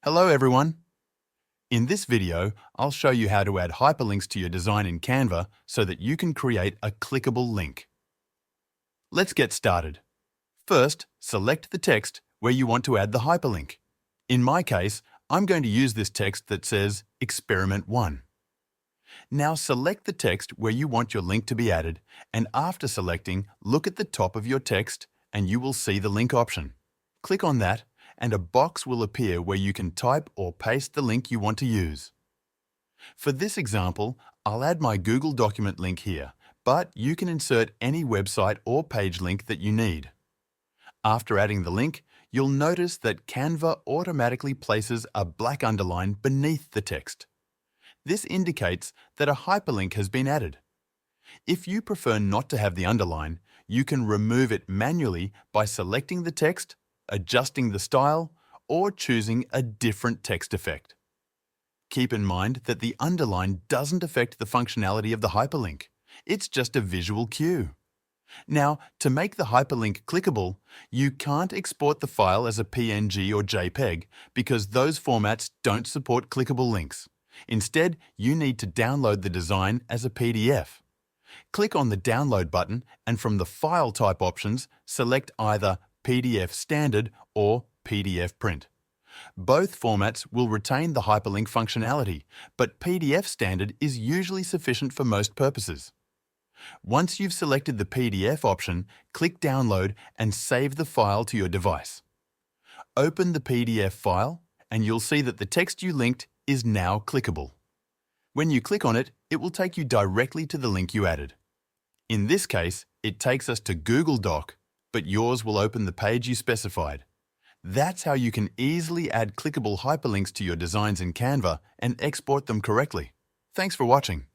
Hello everyone! In this video, I'll show you how to add hyperlinks to your design in Canva so that you can create a clickable link. Let's get started. First, select the text where you want to add the hyperlink. In my case, I'm going to use this text that says Experiment 1. Now select the text where you want your link to be added, and after selecting, look at the top of your text and you will see the link option. Click on that and a box will appear where you can type or paste the link you want to use. For this example, I'll add my Google document link here, but you can insert any website or page link that you need. After adding the link, you'll notice that Canva automatically places a black underline beneath the text. This indicates that a hyperlink has been added. If you prefer not to have the underline, you can remove it manually by selecting the text, adjusting the style, or choosing a different text effect. Keep in mind that the underline doesn't affect the functionality of the hyperlink. It's just a visual cue. Now, to make the hyperlink clickable, you can't export the file as a PNG or JPEG because those formats don't support clickable links. Instead, you need to download the design as a PDF. Click on the Download button and from the File Type options, select either PDF Standard or PDF Print. Both formats will retain the hyperlink functionality, but PDF Standard is usually sufficient for most purposes. Once you've selected the PDF option, click Download and save the file to your device. Open the PDF file and you'll see that the text you linked is now clickable. When you click on it, it will take you directly to the link you added. In this case, it takes us to Google Doc, but yours will open the page you specified. That's how you can easily add clickable hyperlinks to your designs in Canva and export them correctly. Thanks for watching.